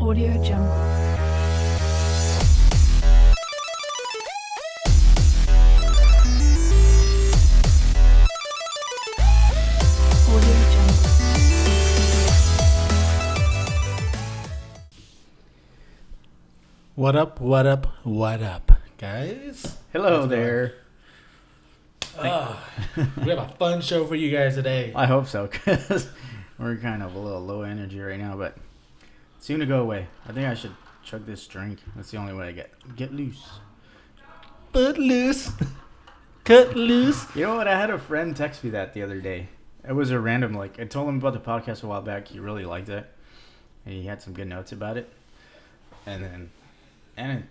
Audio Jungle. Audio Jungle. What up, what up, what up, guys? Hello there. We have a fun show for you guys today. I hope so, because we're kind of a little low energy right now, but soon to go away. I think I should chug this drink. That's the only way I get loose. But loose. Cut loose. You know what? I had a friend text me that the other day. It was a random, I told him about the podcast a while back. He really liked it. And he had some good notes about it. And then I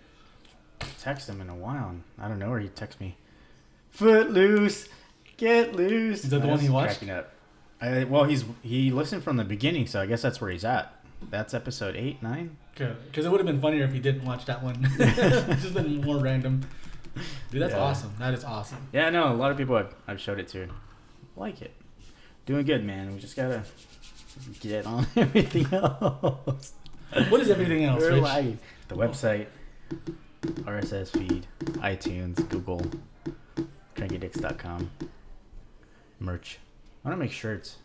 text him in a while, and I don't know where he texts me. Foot loose, get loose. Is that the one he watched? Cracking up. He listened from the beginning, so I guess that's where he's at. That's episode 8, 9. Okay, because it would have been funnier if he didn't watch that one. It's just been more random. Dude, that's awesome. That is awesome. Yeah, no, a lot of people I've showed it to like it. Doing good, man. We just gotta get on everything else. What is everything else, We're Rich? lagging. The website, RSS feed, iTunes, Google, CrankyDicks.com, merch. I want to make shirts.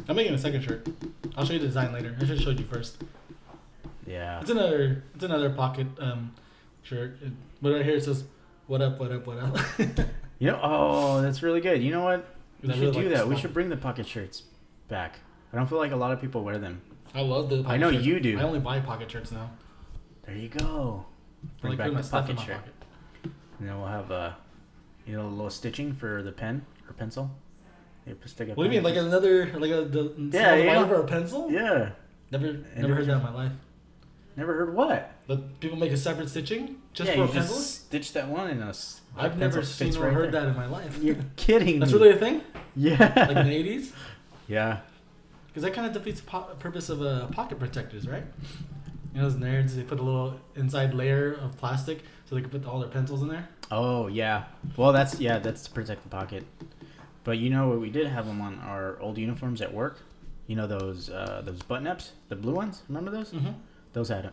I'm making a second shirt. I'll show you the design later. I should have showed you first. Yeah. It's another pocket shirt. But right here it says, "What up, what up, what up." That's really good. You know what? We should do that. We style. should bring the pocket shirts back. I don't feel like a lot of people wear them. I love the pocket I know shirts. you do. I only buy pocket shirts now. There you go. I Bring like back putting my the stuff in pocket my shirt. pocket. And then we'll have a little stitching for the pen or pencil. Stick What do you mean, like another, yeah. for a pencil? Yeah. Never heard that in my life. Never heard what? But people make a separate stitching just Yeah, for you a pencil? just stitch that one in a I've never seen or heard that in my life. You're kidding That's me. really a thing? Yeah. Like in the 80s? Yeah. Because that kind of defeats the purpose of pocket protectors, right? You know, those nerds, they put a little inside layer of plastic so they can put all their pencils in there. Oh, yeah. Well, that's to protect the pocket. But you know what? We did have them on our old uniforms at work. You know those button-ups? The blue ones? Remember those? Mm-hmm. Those had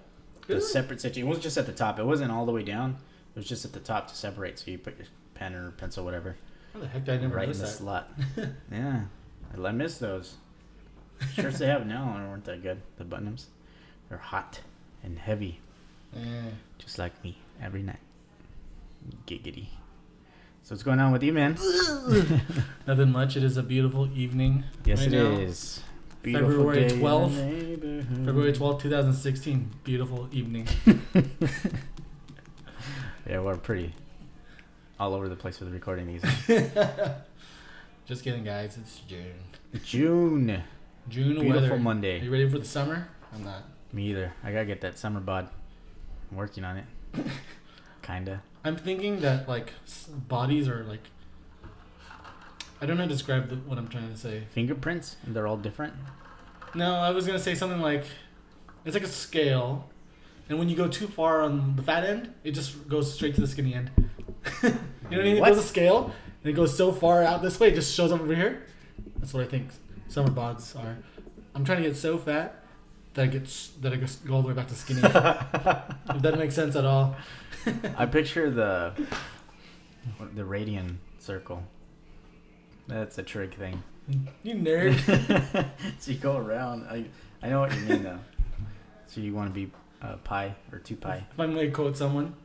a separate section. It was just at the top. It wasn't all the way down. It was just at the top to separate. So you put your pen or pencil, whatever. How the heck did I never right in miss the that? slot. Yeah. I miss those. Shirts they have now weren't that good. The button-ups. They're hot and heavy. Yeah. Just like me. Every night. Giggity. So what's going on with you, man? Nothing much. It is a beautiful evening. Yes, right it now. is. Beautiful February day in 12th. the neighborhood. February 12th, 2016. Beautiful evening. Yeah, we're pretty all over the place with recording these. Just kidding, guys. It's June. June. Beautiful weather. Monday. Are you ready for the summer? I'm not. Me either. I gotta get that summer bod. I'm working on it. Kinda. I'm thinking that bodies are I don't know how to describe what I'm trying to say. Fingerprints? They're all different? No, I was gonna say something like it's like a scale, and when you go too far on the fat end, it just goes straight to the skinny end. You know what I mean? What? It goes a scale, and it goes so far out this way, it just shows up over here. That's what I think summer bods are. I'm trying to get so fat that I go all the way back to skinny. If that makes sense at all. I picture the radian circle. That's a trick thing. You nerd. So you go around. I know what you mean though. So you want to be pi or 2 pi. If I may quote someone,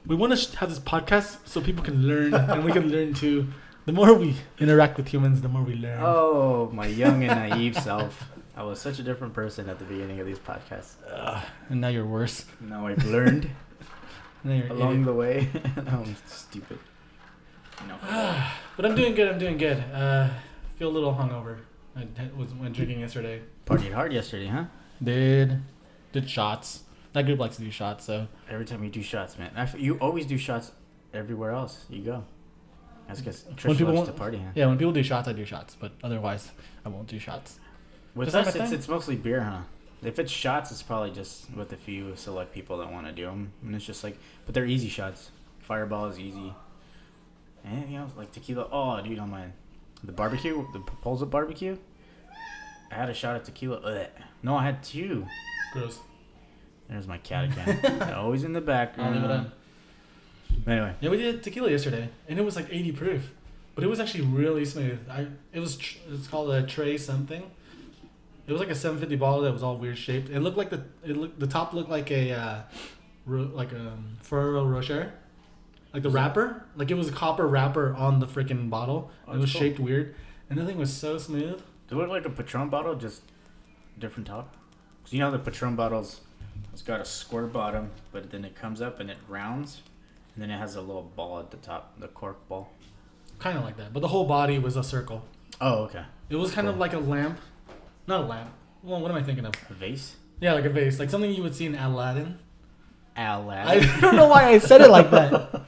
we want to have this podcast so people can learn, and we can learn too. The more we interact with humans, the more we learn. Oh, my young and naive self. I was such a different person at the beginning of these podcasts. And now you're worse. Now I've learned Now you're along the way. I'm stupid. No. But I'm doing good. Feel a little hungover. I went drinking yesterday. Partied hard yesterday, huh? Did shots. That group likes to do shots, so. Every time you do shots, man. You always do shots everywhere else you go. That's because When Trish people loves want- to party, huh? Yeah, when people do shots, I do shots. But otherwise, I won't do shots. With Just like us, my thing. it's mostly beer, huh? If it's shots, it's probably just with a few select people that want to do them. And it's just but they're easy shots. Fireball is easy. Anything else? Like tequila. Oh, dude, on the barbecue, the proposal barbecue, I had a shot of tequila. Ugh. No, I had 2. Gross. There's my cat again. Always in the background. I'll leave it up. Anyway. Yeah, we did tequila yesterday, and it was like 80 proof, but it was actually really smooth. It's called a tray something. It was like a 750 bottle that was all weird shaped. It looked like the top looked like a Ferrero Rocher, like the wrapper, like it was a copper wrapper on the freaking bottle. It was shaped weird, and the thing was so smooth. Does it look like a Patron bottle, just different top? Cause you know the Patron bottles, it's got a square bottom, but then it comes up and it rounds, and then it has a little ball at the top, the cork ball. Kind of like that, but the whole body was a circle. Oh, okay. It was kind of like a lamp, not a lamp. Well, what am I thinking of? A vase? Yeah, like a vase, like something you would see in Aladdin. Aladdin. I don't know why I said it like that.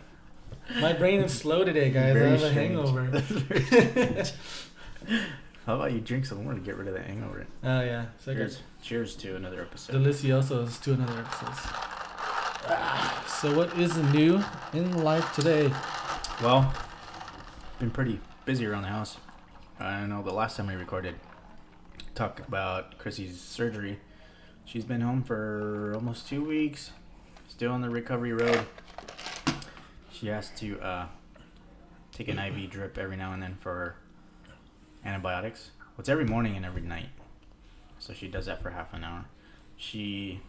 My brain is slow today, guys. Very I have a strange. hangover. How about you drink some more to get rid of the hangover? Oh yeah. So Cheers to another episode. Deliciosos to another episode. So what is new in life today? Well, been pretty busy around the house. I know the last time we recorded, talked about Krissys' surgery. She's been home for almost 2 weeks. Still on the recovery road. She has to take an IV drip every now and then for antibiotics. Well, it's every morning and every night. So she does that for half an hour. She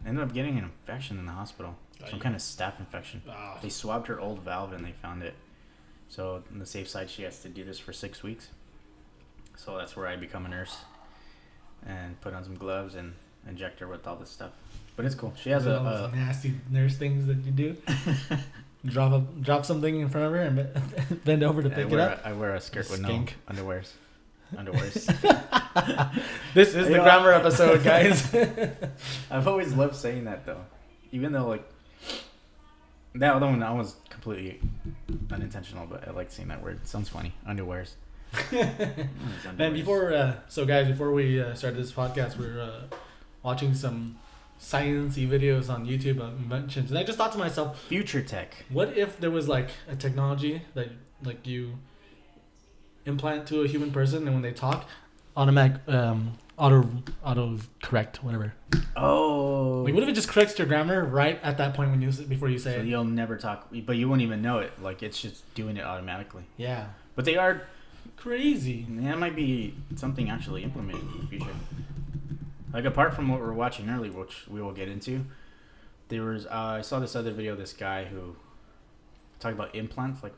ended up getting an infection in the hospital. Some kind of staph infection. Oh. They swabbed her old valve and they found it. So on the safe side, she has to do this for 6 weeks. So that's where I become a nurse and put on some gloves and inject her with all this stuff. But it's cool. She has all those nasty nurse things that you do. drop something in front of her and bend over to pick it up. I wear a skirt with Skink. no underwears. This is the grammar episode, guys. I've always loved saying that though, even though like that other one I was completely unintentional, but I like saying that word. It sounds funny. Underwears. And before we started this podcast, we were watching some sciencey videos on YouTube of inventions, and I just thought to myself, future tech. What if there was like a technology that like you implant to a human person, and when they talk, automatic auto correct whatever. Oh. Like, what if it just corrects your grammar right at that point when before you say so it? You'll never talk, but you won't even know it. Like it's just doing it automatically. Yeah. But they are crazy. That might be something actually implemented in the future. Like apart from what we were watching earlier, which we will get into, there was I saw this other video of this guy who talked about implants, like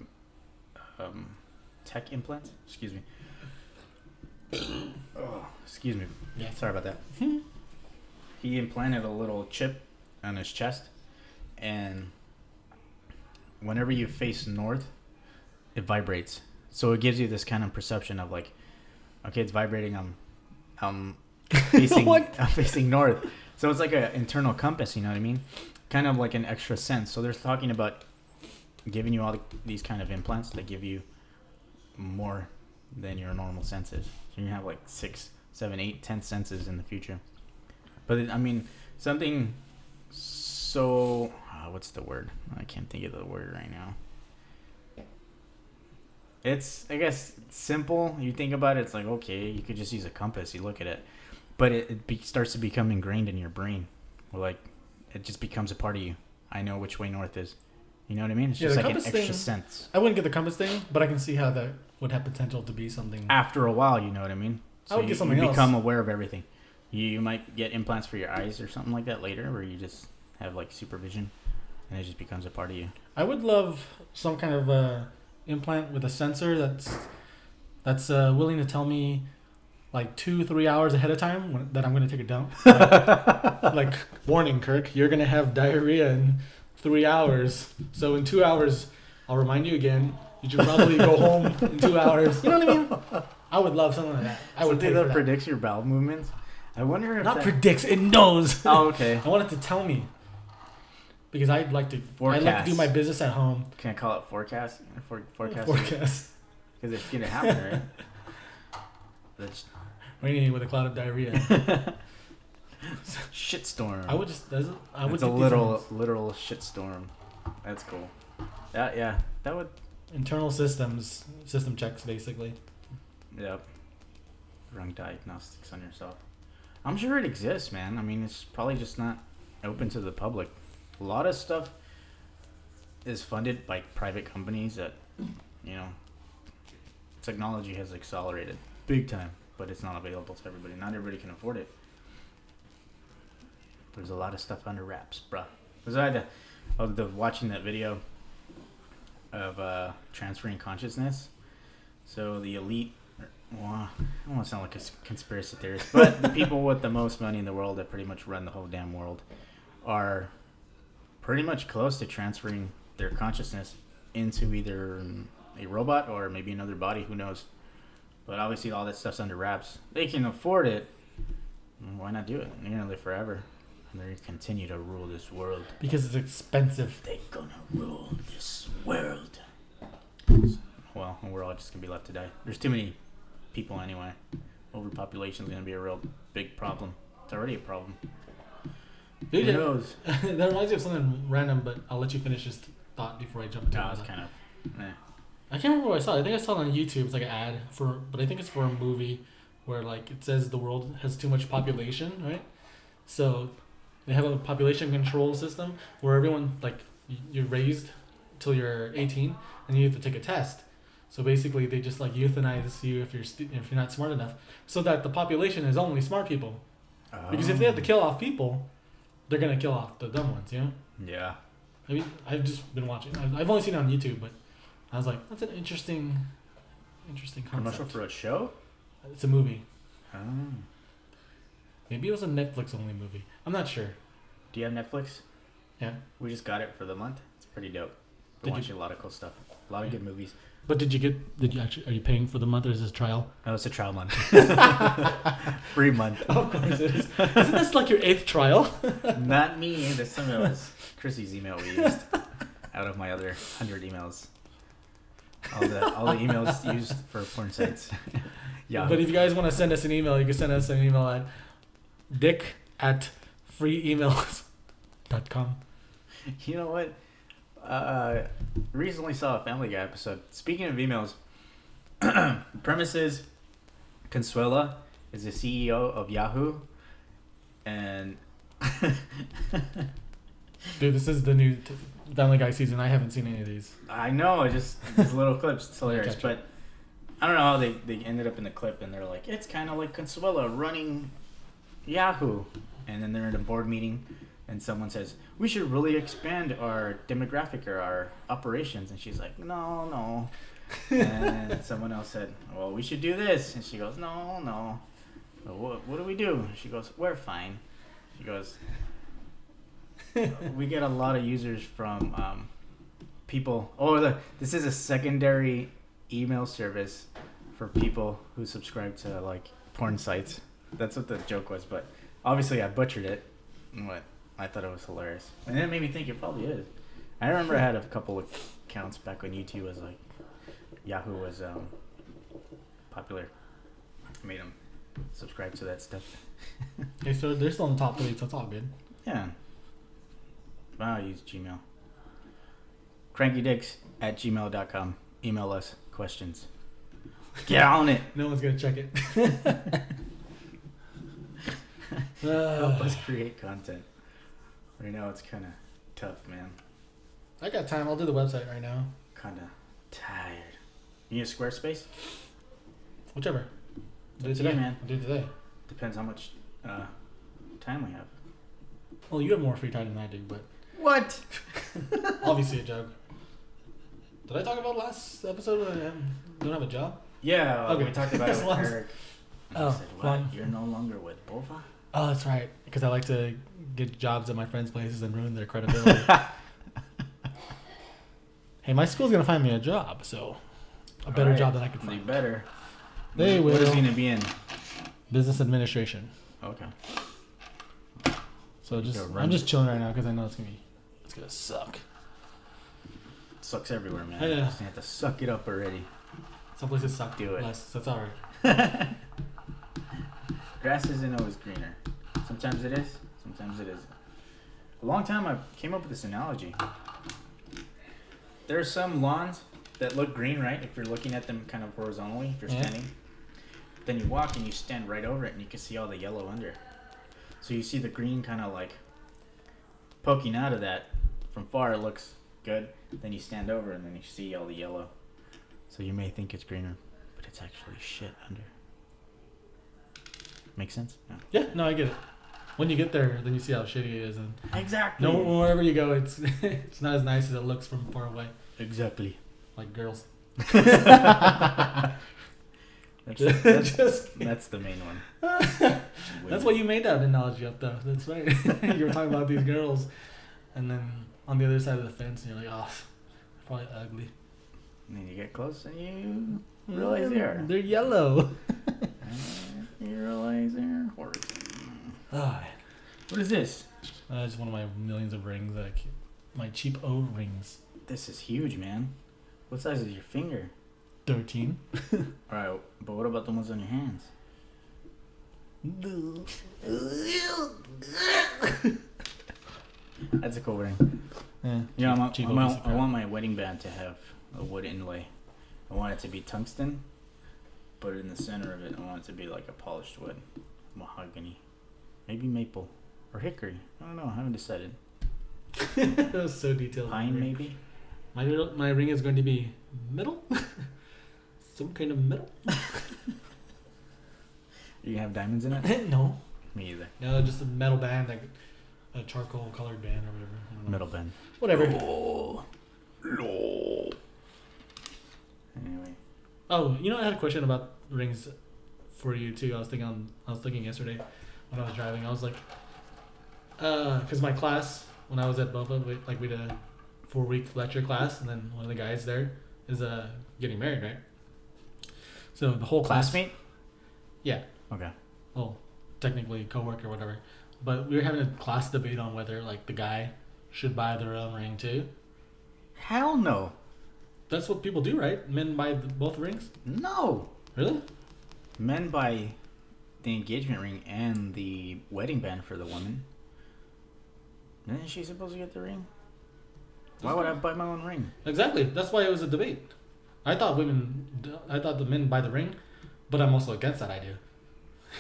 tech implants. Excuse me. Oh, excuse me. Yeah. Sorry about that. He implanted a little chip on his chest, and whenever you face north, it vibrates. So it gives you this kind of perception of like, okay, it's vibrating. I'm facing I'm facing north. So it's like an internal compass. You know what I mean? Kind of like an extra sense. So they're talking about giving you all these kind of implants that give you more than your normal senses. So you have like 6, 7, 8, 10 senses in the future. But I mean, something so what's the word? I can't think of the word right now. It's, I guess, simple. You think about it, it's like, okay, you could just use a compass. You look at it. But it starts to become ingrained in your brain. Or like, it just becomes a part of you. I know which way north is. You know what I mean? It's just like an extra sense. I wouldn't get the compass thing, but I can see how that would have potential to be something. After a while, you know what I mean? So I would get something else. You become aware of everything. You might get implants for your eyes or something like that later, where you just have like supervision, and it just becomes a part of you. I would love some kind of implant with a sensor that's willing to tell me like 2-3 hours ahead of time that I'm going to take a dump. Like, warning, Kirk, you're going to have diarrhea in 3 hours. So in 2 hours, I'll remind you again. You should probably go home in 2 hours. You know what I mean? I would love something like that. I would pay for that. Predicts your bowel movements. I wonder if not predicts, it knows. Oh, okay. I want it to tell me. Because I'd like to forecast. I like to do my business at home. Can I call it forecast? Forecast. Forecast. Because it's gonna happen, right? That's raining with a cloud of diarrhea. Shitstorm. I would just. I would. It's a literal shitstorm. That's cool. Yeah. That would. Internal system checks basically. Yep. Wrong diagnostics on yourself. I'm sure it exists, man. I mean, it's probably just not open to the public. A lot of stuff is funded by private companies that, technology has accelerated big time, but it's not available to everybody. Not everybody can afford it. There's a lot of stuff under wraps, bruh. Because I was watching that video of transferring consciousness. So the elite, well, I don't want to sound like a conspiracy theorist, but the people with the most money in the world that pretty much run the whole damn world are pretty much close to transferring their consciousness into either a robot or maybe another body, who knows. But obviously all that stuff's under wraps. They can afford it. Why not do it? They're going to live forever. And they're going to continue to rule this world. Because it's expensive. They're going to rule this world. Well, we're all just going to be left to die. There's too many people anyway. Overpopulation is going to be a real big problem. It's already a problem. Dude, who knows? That reminds me of something random, but I'll let you finish this thought before I jump into it. No, it's kind of... I can't remember what I saw. I think I saw it on YouTube. It's like an ad but I think it's for a movie where like it says the world has too much population, right? So they have a population control system where everyone, like, you're raised till you're 18 and you have to take a test. So basically they just like euthanize you if you're not smart enough, so that the population is only smart people. Because if they have to kill off people, they're gonna kill off the dumb ones, you know? Yeah. I mean, I've just been watching. I've only seen it on YouTube, but I was like, that's an interesting concept. Commercial for a show? It's a movie. Oh. Maybe it was a Netflix only movie. I'm not sure. Do you have Netflix? Yeah. We just got it for the month. It's pretty dope. We're watching a lot of cool stuff. A lot of good movies. But are you paying for the month, or is this trial? No, it's a trial month. Free month. Of course it is. Isn't this like your 8th trial? Not me. This time it was Krissys' email we used out of my other 100 emails. All the emails used for porn sites. Yeah. But if you guys want to send us an email, you can send us an email at dick@freeemails.com. You know what? Recently saw a Family Guy episode. Speaking of emails, premise is Consuela is the CEO of Yahoo, and Dude, this is the new Family Guy season. I haven't seen any of these. I know, just these little clips. It's hilarious, Gotcha. but I don't know how they ended up in the clip, and they're like, it's kind of like Consuela running Yahoo, and then they're in a board meeting. And someone says, we should really expand our demographic or our operations. And she's like, no. And someone else said, well, we should do this. And she goes, no. Well, what do we do? And she goes, we're fine. She goes, we get a lot of users from people. This is a secondary email service for people who subscribe to like porn sites. That's what the joke was. But obviously I butchered it. What? I thought it was hilarious. And it made me think it probably is. I remember I had a couple of accounts back when YouTube was like, Yahoo was popular. I made them subscribe to that stuff. Okay, so they're still in the top 3, so it's all good. Yeah. I use Gmail. CrankyDicks@gmail.com. Email us questions. Get on it. No one's going to check it. Help us create content. Right now it's kind of tough, man. I got time. I'll do the website right now. Kind of tired. You need a Squarespace? Whichever. Do it Up to today, you, man. I'll do it today. Depends how much time we have. Well, you have more free time than I do, but What? obviously a joke. Did I talk about last episode when I don't have a job? Yeah, Okay. we talked about it with Last- Eric. And Oh, I said, what? fine. You're no longer with Bova? Oh, that's right. Because I like to get jobs at my friends' places and ruin their credibility. Hey, my school's going to find me a job, so a better Alright. job than I could They find. better. They What is will. he going to be in? Business administration. Okay. So Go run. I'm just chilling right now because I know it's gonna suck. It sucks everywhere, man. I know. Just have to suck it up already. Some places suck Do it. less, so it's alright. Grass isn't always greener. Sometimes it is, sometimes it isn't. A long time I came up with this analogy. There are some lawns that look green, right? If you're looking at them kind of horizontally, if you're Yeah. standing. Then you walk and you stand right over it and you can see all the yellow under. So you see the green kind of like poking out of that. From far, it looks good. Then you stand over, and then you see all the yellow. So you may think it's greener, but it's actually shit under. Make sense? No. Yeah, no, I get it. When you get there, then you see how shitty it is, and Exactly. no, wherever you go, it's it's not as nice as it looks from far away. Exactly. Like girls. That's the main one. That's why you made that analogy up, though. That's right. You were talking about these girls, and then on the other side of the fence, and you're like, oh, they're probably ugly. And then you get close, and you realize they are. They're yellow. You realize they're horrid. Oh, man. What is this? It's one of my millions of rings that I keep. My cheap O rings. This is huge, man. What size is your finger? 13. Alright, but what about the ones on your hands? That's a cool ring. Yeah, I want my wedding band to have a wood inlay. I want it to be tungsten, but in the center of it, I want it to be like a polished wood. Mahogany. Maybe maple. Or hickory. I don't know. I haven't decided. That was so detailed. Pine, maybe? My ring is going to be metal. Some kind of metal. You have diamonds in it? No. Me either. No, just a metal band, like a charcoal colored band or whatever. I don't know. Metal band. Whatever. Lol. Anyway. Oh, you know, I had a question about rings for you too. I was thinking yesterday when I was driving. I was like, because my class when I was at Bofa, we did a 4-week lecture class, and then one of the guys there is getting married, right? So the whole Classmate? Yeah. Okay. Well, technically coworker or whatever, but we were having a class debate on whether like the guy should buy their own ring too. Hell no. That's what people do, right? Men buy both rings. No. Really? Men buy the engagement ring and the wedding band for the woman. Isn't she supposed to get the ring? Why would I buy my own ring? Exactly. That's why it was a debate. I thought the men buy the ring, but I'm also against that idea.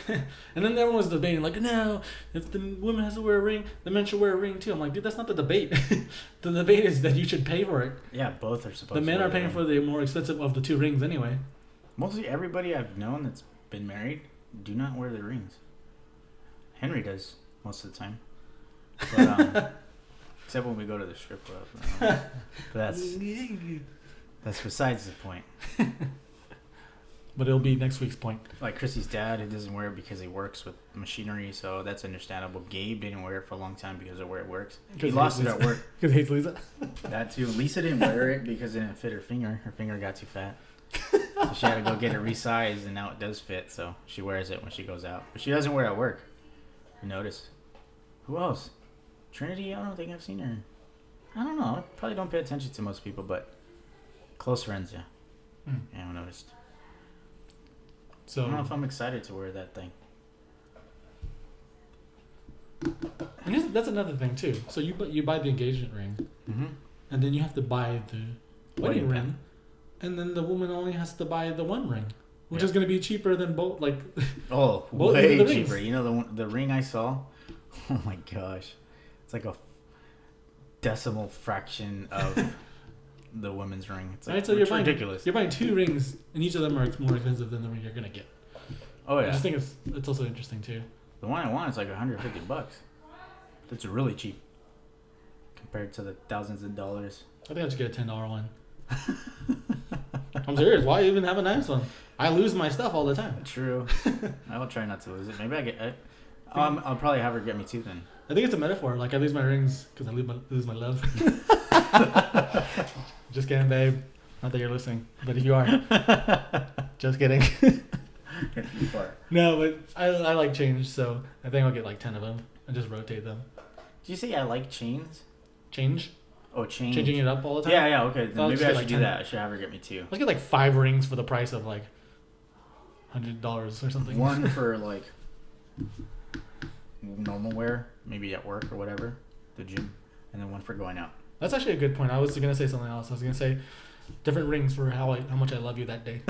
And then everyone was debating like, no, if the woman has to wear a ring, the men should wear a ring too. I'm like, dude, that's not the debate. The debate is that you should pay for it. Yeah, both are supposed to. The men are paying for the more expensive of the two rings anyway. Mostly everybody I've known that's been married do not wear their rings. Henry does most of the time. But, except when we go to the strip club. But that's besides the point. But it'll be next week's point. Like Krissys' dad, he doesn't wear it because he works with machinery, so that's understandable. Gabe didn't wear it for a long time because of where it works. He lost it at work. Because he hates Lisa? That too. Lisa didn't wear it because it didn't fit her finger. Her finger got too fat. So she had to go get it resized, and now it does fit, so she wears it when she goes out. But she doesn't wear it at work. You notice? Who else? Trinity? I don't think I've seen her. I don't know. I probably don't pay attention to most people, but close friends, yeah. Yeah, I noticed. So I don't know if I'm excited to wear that thing. I guess that's another thing too. So you buy the engagement ring, and then you have to buy the wedding ring, and then the woman only has to buy the one ring, which is going to be cheaper than both. Like both way cheaper. You know the ring I saw? Oh my gosh, it's like a decimal fraction of the woman's ring. It's like, right, so you're buying ridiculous. You're buying two rings, and each of them are more expensive than the ring you're gonna get. Oh yeah. I just think it's also interesting too. The one I want is like $150. That's really cheap compared to the thousands of dollars. I think I should get a $10 one. I'm serious. Why even have a nice one? I lose my stuff all the time. True. I will try not to lose it. Maybe I'll probably have her get me two then. I think it's a metaphor. Like I lose my rings because I lose my love. Just kidding, babe. Not that you're listening, but if you are, just kidding. If you are. No, but I like change, so I think I'll get like 10 of them and just rotate them. Did you say I like chains? Change? Oh, change. Changing it up all the time? Yeah, okay. Then I'll maybe just I get should do that. I should have her get me two. Let's get like 5 rings for the price of like $100 or something. One for like normal wear, maybe at work or whatever, the gym, and then one for going out. That's actually a good point. I was going to say something else. I was going to say, different rings for how much I love you that day.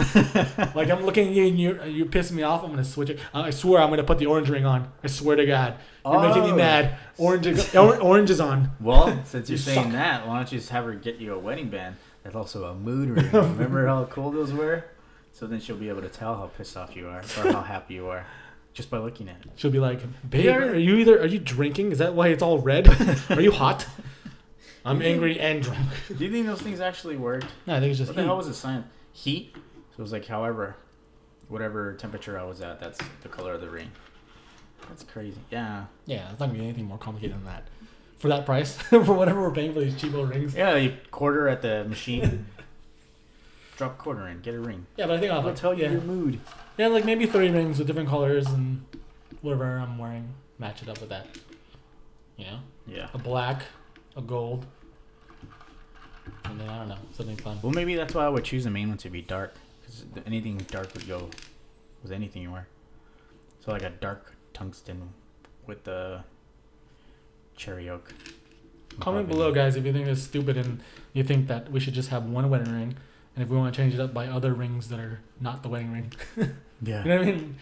Like I'm looking at you and you're pissing me off. I'm gonna switch it. I swear I'm gonna put the orange ring on. I swear to God, you're making me mad. Orange is on. Well, since you're You saying suck. that, why don't you just have her get you a wedding band? That's also a mood ring. Remember how cool those were? So then she'll be able to tell how pissed off you are or how happy you are just by looking at it. She'll be like, "Babe, are you drinking? Is that why it's all red? Are you hot?" I'm angry and drunk. Do you think those things actually worked? No, I think it's just What the hell was the sign? Heat? So it was like whatever temperature I was at, that's the color of the ring. That's crazy. Yeah. Yeah, it's not gonna be anything more complicated than that. For that price, for whatever we're paying for these cheap little rings. Yeah, you quarter at the machine. Drop a quarter in, get a ring. Yeah, but I think I'll It'll tell you your mood. Yeah, like maybe 3 rings with different colors and whatever I'm wearing, match it up with that. You know? Yeah. A black, a gold, and then I don't know, something fun. Well, maybe that's why I would choose the main one to be dark. Because anything dark would go with anything you wear. So like a dark tungsten with the cherry oak. Comment below, guys, if you think it's stupid and you think that we should just have one wedding ring, and if we want to change it up by other rings that are not the wedding ring. Yeah. You know what I mean?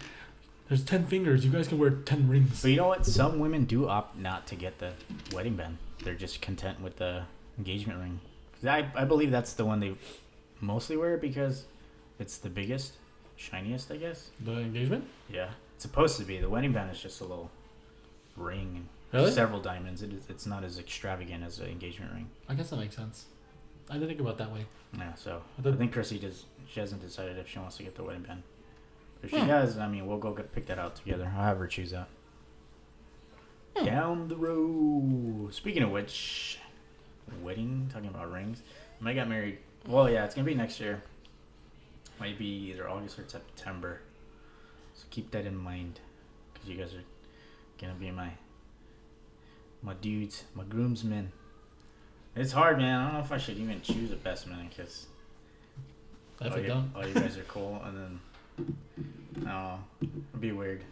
There's 10 fingers. You guys can wear 10 rings. But you know what? Some women do opt not to get the wedding band. They're just content with the engagement ring. 'Cause I believe that's the one they mostly wear because it's the biggest, shiniest, I guess. The engagement? Yeah. It's supposed to be. The wedding band is just a little ring and Really? several diamonds. It's not as extravagant as the engagement ring. I guess that makes sense. I didn't think about it that way. Yeah, so I I think Krissy she hasn't decided if she wants to get the wedding band. If she Hmm. does, I mean, we'll go pick that out together. I'll have her choose that. Down the road. Speaking of which, wedding, talking about rings. When I got married, well, yeah, it's going to be next year. Might be either August or September. So keep that in mind. Because you guys are going to be my dudes, my groomsmen. It's hard, man. I don't know if I should even choose a best man because If I don't. all you guys are cool, and then I don't know, it'd be weird.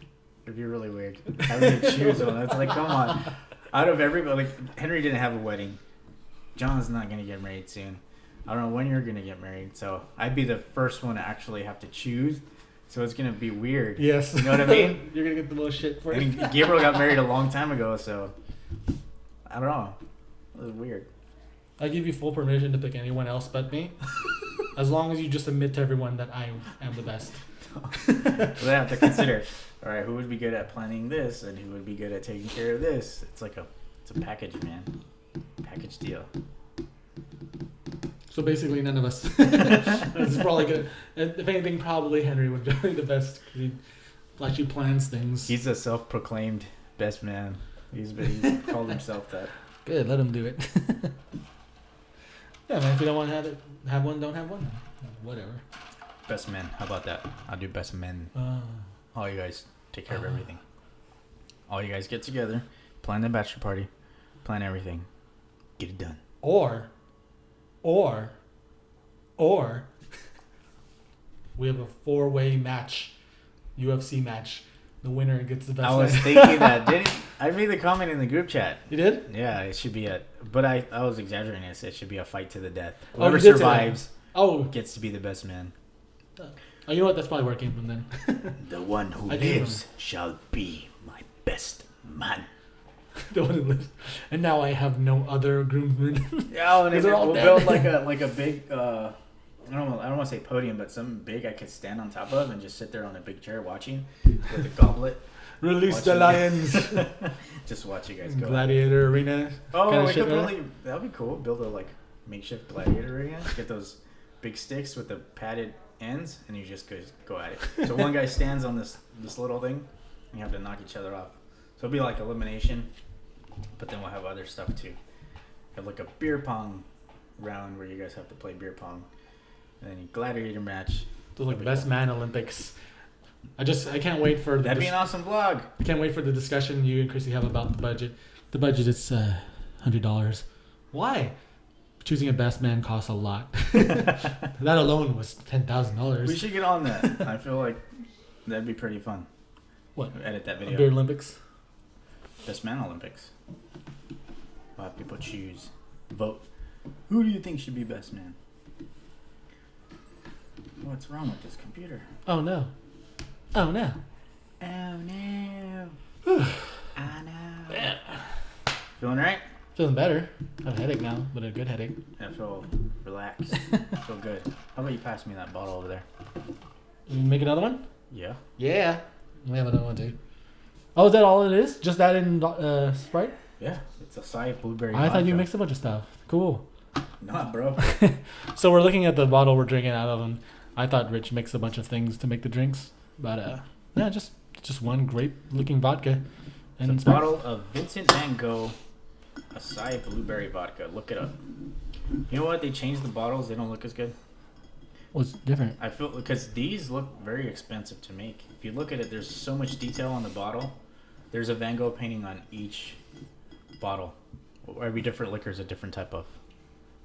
It'd be really weird having to choose one. It's like, come on. Out of everybody, like Henry didn't have a wedding. John's not gonna get married soon. I don't know when you're gonna get married, so I'd be the first one to actually have to choose. So it's gonna be weird. Yes. You know what I mean? You're gonna get the most shit for I it. mean, Gabriel got married a long time ago, so I don't know. It was weird. I give you full permission to pick anyone else but me, as long as you just admit to everyone that I am the best. So they have to consider, all right, who would be good at planning this, and who would be good at taking care of this. It's a package, man. Package deal. So basically, none of us. This is probably good. If anything, probably Henry would be the best because he actually plans things. He's a self-proclaimed best man. He's called himself that. Good, let him do it. Yeah, man. If you don't want to have one, don't have one. Whatever. Best men. How about that? I'll do best men. All you guys take care of everything. All you guys get together, plan the bachelor party, plan everything, get it done. Or we have a 4-way match, UFC match. The winner gets the best. I was man. thinking that. I made the comment in the group chat. You did? Yeah, it should be but I was exaggerating. I said it should be a fight to the death. Oh, Whoever you did say that. survives Oh, gets to be the best man. you know what? That's probably where it came from then. The one who I do lives shall be my best man. The one who lives. And now I have no other groomsmen. Yeah, and These are all we'll dead. build like a big I don't want to say podium, but something big I could stand on top of and just sit there on a big chair watching with a goblet. Release Watch the you- lions. Just watch you guys go. Gladiator arena. Oh, kinda we shit, could right? really. That'd be cool. Build a makeshift gladiator arena. Get those big sticks with the padded ends, and you just go at it. So one guy stands on this little thing, and you have to knock each other off. So it'll be like elimination, but then we'll have other stuff too. Have like a beer pong round where you guys have to play beer pong, and then gladiator match. So like best man Olympics. I can't wait for That'd be an awesome vlog. I can't wait for the discussion you and Krissy have about the budget. The budget is $100. Why? Choosing a best man costs a lot. That alone was $10,000. We should get on that. I feel like that'd be pretty fun. What? Edit that A video. beer Olympics. Best man Olympics. We'll have people choose. Vote. Who do you think should be best man? what's wrong with this computer. Oh no. Oh no. Oh no. Oh no. Yeah. Feeling right? Feeling better. I have a headache now, but a good headache. I feel relaxed. I feel good. How about you pass me that bottle over there? You make another one? Yeah. Yeah. We have another one too. Oh, is that all it is? Just that in Sprite? Yeah. It's acai blueberry. I thought you vodka. mixed a bunch of stuff. Cool. Nah, bro. So we're looking at the bottle we're drinking out of, and I thought Rich mixed a bunch of things to make the drinks, but yeah, just one great looking vodka. And It's a bottle of Vincent Van Gogh acai blueberry vodka. Look it up. You know what? They changed the bottles. They don't look as good. was different. I feel because these look very expensive to make. If you look at it, there's so much detail on the bottle. There's a Van Gogh painting on each bottle. Every different liquor is a different type of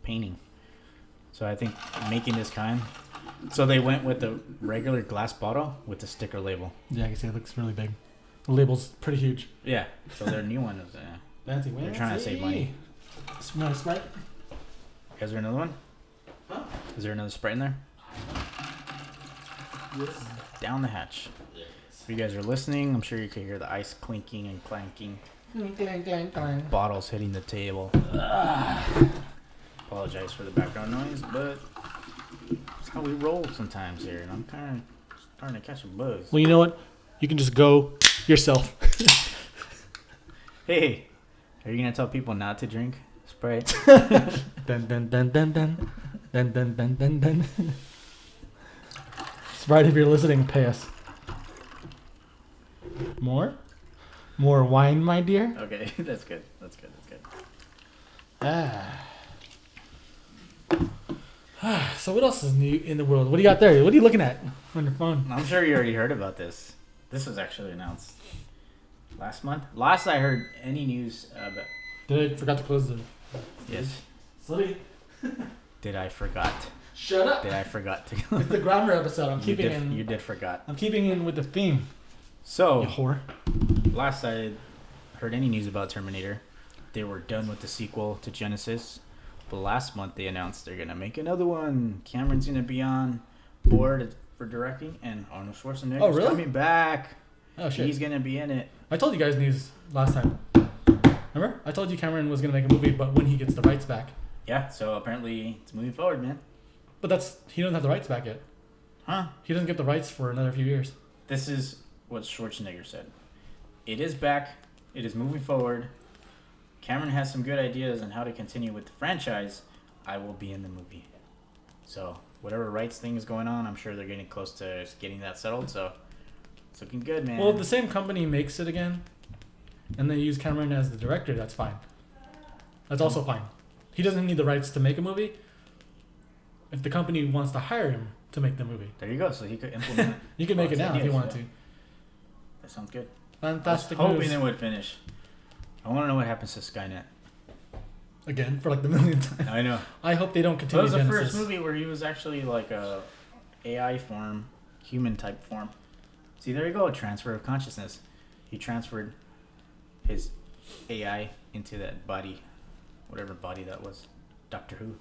painting. So I think making this kind. So they went with the regular glass bottle with the sticker label. Yeah, I can see it looks really big. The label's pretty huge. Yeah. So their new one is. Fancy. They're trying to save money. Another Sprite? Is there another one? Huh? Is there another Sprite in there? Yes. Down the hatch. If you guys are listening, I'm sure you can hear the ice clinking and clanking. Clang, clang, clang. Bottles hitting the table. Apologize for the background noise, but it's how we roll sometimes here, and I'm kind of starting to catch a buzz. Well, you know what? You can just go yourself. Hey, are you gonna tell people not to drink Sprite? Dun dun dun dun dun dun dun dun dun dun. Sprite, if you're listening, pay us. More wine, my dear. Okay, that's good. That's good. So what else is new in the world? What do you got there? What are you looking at on your phone? I'm sure you already heard about this. This was actually announced last month. Last I heard any news about. Did I forgot to close the? Yes. Slitty. Did I forgot? Shut up. Did I forgot to? It's the grammar episode. I'm keeping You did forgot. I'm keeping in with the theme. So You whore. last I heard any news about Terminator, they were done with the sequel to Genesis. But last month they announced they're gonna make another one. Cameron's gonna be on board for directing, and Arnold Schwarzenegger's really? coming back. Oh shit. He's gonna be in it. I told you guys news last time. Remember? I told you Cameron was gonna make a movie, but when he gets the rights back. Yeah. So apparently it's moving forward, man. But he doesn't have the rights back yet. Huh? He doesn't get the rights for another few years. This is what Schwarzenegger said. It is back. It is moving forward. Cameron has some good ideas on how to continue with the franchise. I will be in the movie. So whatever rights thing is going on, I'm sure they're getting close to getting that settled. So it's looking good, man. Well, if the same company makes it again, and they use Cameron as the director, that's fine. That's also fine. He doesn't need the rights to make a movie. If the company wants to hire him to make the movie, There you go. So he could implement. you can make it now if you want to. That sounds good. Fantastic I was hoping news. they would finish. I want to know what happens to Skynet. Again, for like the millionth time. I know. I hope they don't That continue was the Genesis. first movie where he was actually like a AI form, human type form. See, there you go. Transfer of consciousness. He transferred his AI into that body, whatever body that was. Doctor Who.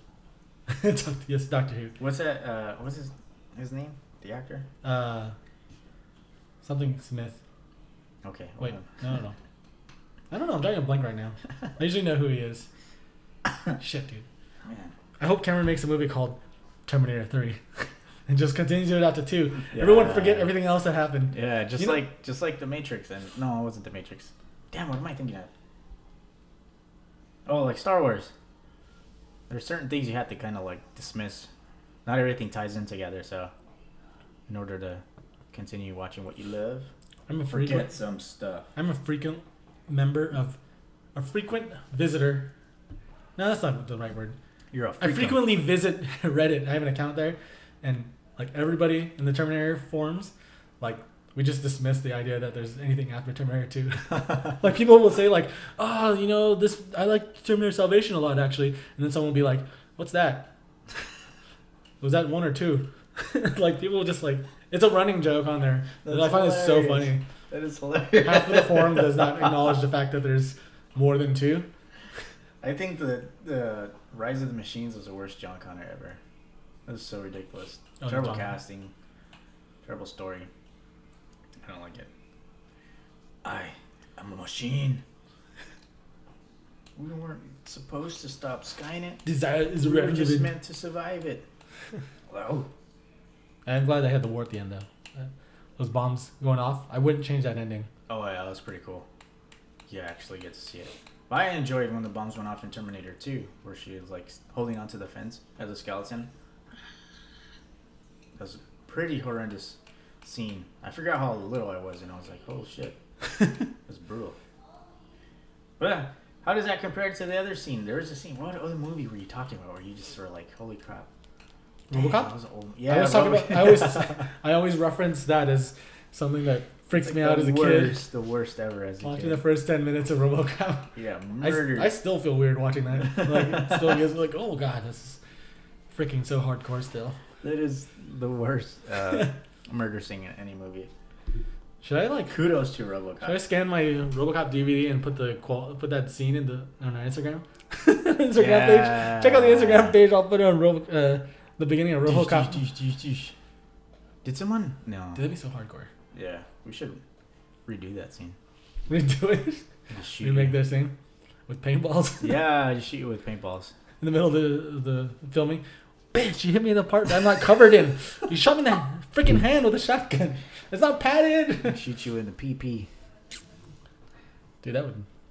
Yes, Doctor Who. What's that? What's his name? The actor? Something Smith. Okay. Wait, hold on. no. I don't know. I'm drawing a blank right now. I usually know who he is. Shit, dude. Man. I hope Cameron makes a movie called Terminator 3 and just continues it after 2. Everyone forget everything else that happened. Yeah, just You know- like the Matrix. And no, it wasn't the Matrix. Damn, what am I thinking of? Oh, like Star Wars. There's certain things you have to kind of like dismiss. Not everything ties in together, so in order to continue watching what you love, I'm a forget frequent. some stuff. I'm a frequent visitor. No, that's not the right word. You're a I frequently visit Reddit. I have an account there, and like everybody in the Terminator forums, like we just dismiss the idea that there's anything after Terminator 2. Like people will say like, oh, you know, this I like Terminator Salvation a lot actually, and then someone will be like, what's that? Was that 1 or 2? Like people will just like, it's a running joke on there. And I find it so funny. That is hilarious. Half of the forum does not acknowledge the fact that there's more than 2. I think the Rise of the Machines was the worst John Connor ever. That was so ridiculous. Oh, Terrible John. casting. Terrible story. I don't like it. I'm a machine. We weren't supposed to stop Skynet. Desire is We were just revenge. meant to survive it. Wow. I'm glad they had the war at the end though. Those bombs going off. I wouldn't change that ending. Oh yeah, that was pretty cool. You actually get to see it. But I enjoyed when the bombs went off in Terminator 2, where she was like holding onto the fence as a skeleton. That was a pretty horrendous scene. I forgot how little I was, and I was like, "Oh shit, it was brutal." But how does that compare to the other scene? There was a scene. What other movie were you talking about? Where you just were like, "Holy crap!" RoboCop. That was old. Yeah, I was talking about. I always reference that as something that freaks me out as a kid. The worst ever as a Watching kid. the first 10 minutes of RoboCop. Yeah, murdered. I still feel weird watching that. Like, it still gives me like, oh god, this is freaking so hardcore still. That is the worst murder scene in any movie. Should I like? Kudos to RoboCop. Should I scan my RoboCop DVD and put that scene on our Instagram page? Check out the Instagram page. I'll put it on the beginning of RoboCop. Did someone? No. Dude, that'd be so hardcore. Yeah, we should redo that scene. Redo it. Just shoot Remake you. their scene with paintballs Yeah, just shoot you with paintballs. in the middle of the filming. Bitch, you hit me in the part that I'm not covered in. You shot me in the freaking hand with a shotgun. It's not padded. Shoot you in the PP. Dude, that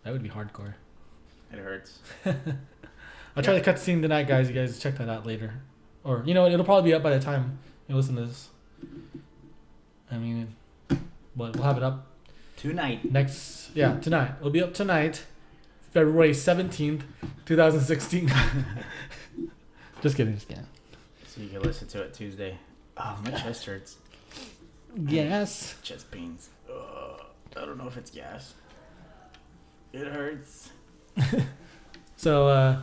would be hardcore. It hurts. I'll try to cut the scene tonight, guys. You guys check that out later. Or, you know what? It'll probably be up by the time you listen to this. I mean, we'll have it up Tonight. tonight. It'll be up tonight, February 17th, 2016. Just kidding. So you can listen to it Tuesday. Oh, my chest hurts. Yes. Chest pains. I don't know if it's gas. It hurts. So,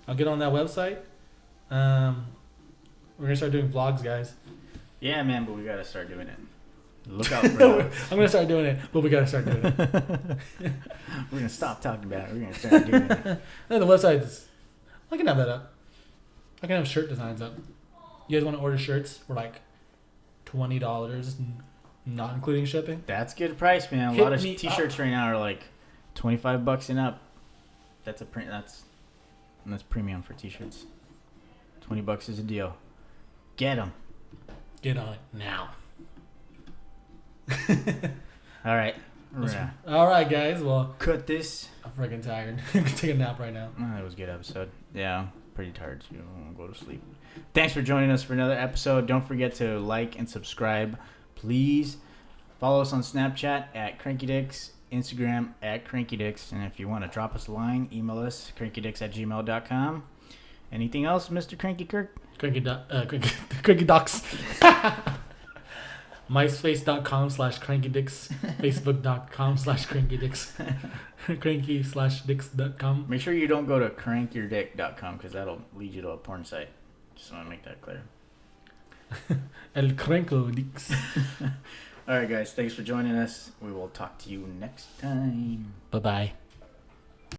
I'll get on that website. We're going to start doing vlogs, guys. Yeah, man, but we gotta start doing it. Look out for that. I'm going to start doing it, but we got to start doing it. We're gonna stop talking about it. We're gonna start doing it. And the website's... I can have that up. I can have shirt designs up. You guys want to order shirts for like $20, not including shipping? That's good price, man. A Hit lot of me t-shirts right now are like $25 and up. That's a print. That's premium for t-shirts. $20 is a deal. Get them. Get on it now. All right. All right, guys. Well, Cut this. I'm freaking tired. Take a nap right now. Oh, that was a good episode. Yeah, I'm pretty tired too. I want to go to sleep. Thanks for joining us for another episode. Don't forget to like and subscribe. Please follow us on Snapchat at CrankyDicks, Instagram at CrankyDicks, and if you want to drop us a line, email us CrankyDicks@gmail.com. Anything else, Mr. Cranky Kirk? CrankyDicks. MySpace.com/CrankyDicks. Facebook.com/CrankyDicks. Cranky/dicks.com. Make sure you don't go to crankyourdick.com because that'll lead you to a porn site. Just want to make that clear. El Cranko Dicks. All right, guys. Thanks for joining us. We will talk to you next time. Bye-bye.